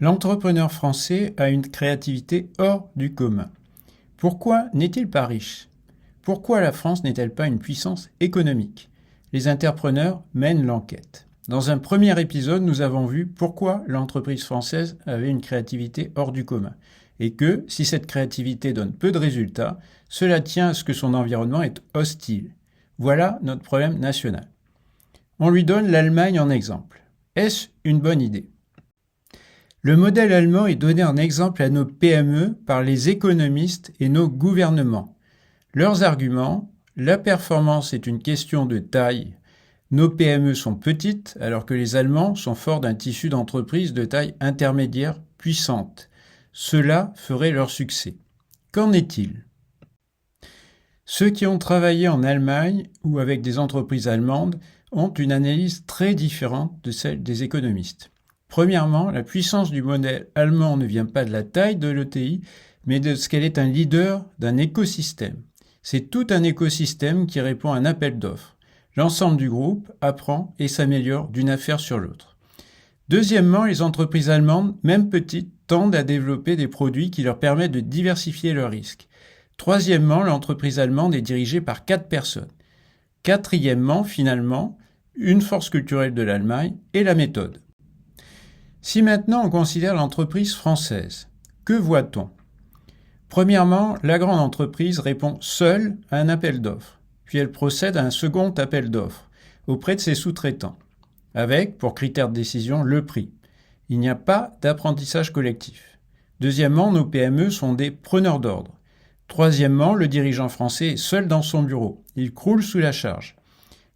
L'entrepreneur français a une créativité hors du commun. Pourquoi n'est-il pas riche? Pourquoi la France n'est-elle pas une puissance économique? Les entrepreneurs mènent l'enquête. Dans un premier épisode, nous avons vu pourquoi l'entreprise française avait une créativité hors du commun et que, si cette créativité donne peu de résultats, cela tient à ce que son environnement est hostile. Voilà notre problème national. On lui donne l'Allemagne en exemple. Est-ce une bonne idée? Le modèle allemand est donné en exemple à nos PME par les économistes et nos gouvernements. Leurs arguments: la performance est une question de taille. Nos PME sont petites alors que les Allemands sont forts d'un tissu d'entreprises de taille intermédiaire puissante. Cela ferait leur succès. Qu'en est-il? Ceux qui ont travaillé en Allemagne ou avec des entreprises allemandes ont une analyse très différente de celle des économistes. Premièrement, la puissance du modèle allemand ne vient pas de la taille de l'ETI, mais de ce qu'elle est un leader d'un écosystème. C'est tout un écosystème qui répond à un appel d'offres. L'ensemble du groupe apprend et s'améliore d'une affaire sur l'autre. Deuxièmement, les entreprises allemandes, même petites, tendent à développer des produits qui leur permettent de diversifier leurs risques. Troisièmement, l'entreprise allemande est dirigée par 4 personnes. Quatrièmement, finalement, une force culturelle de l'Allemagne est la méthode. Si maintenant on considère l'entreprise française, que voit-on? Premièrement, la grande entreprise répond seule à un appel d'offres, puis elle procède à un second appel d'offres auprès de ses sous-traitants, avec, pour critère de décision, le prix. Il n'y a pas d'apprentissage collectif. Deuxièmement, nos PME sont des preneurs d'ordre. Troisièmement, le dirigeant français est seul dans son bureau. Il croule sous la charge.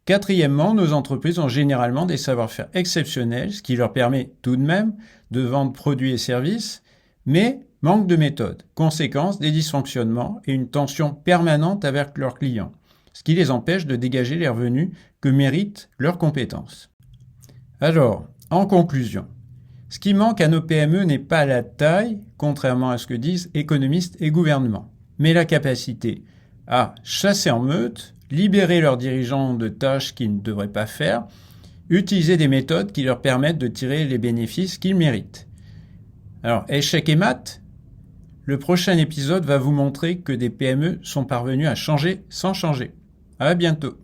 Quatrièmement, nos entreprises ont généralement des savoir-faire exceptionnels, ce qui leur permet tout de même de vendre produits et services, mais manque de méthode, conséquence des dysfonctionnements et une tension permanente avec leurs clients, ce qui les empêche de dégager les revenus que méritent leurs compétences. Alors, en conclusion, ce qui manque à nos PME n'est pas la taille, contrairement à ce que disent économistes et gouvernements, mais la capacité à chasser en meute, libérer leurs dirigeants de tâches qu'ils ne devraient pas faire, utiliser des méthodes qui leur permettent de tirer les bénéfices qu'ils méritent. Alors, échec et mat, le prochain épisode va vous montrer que des PME sont parvenues à changer sans changer. À bientôt.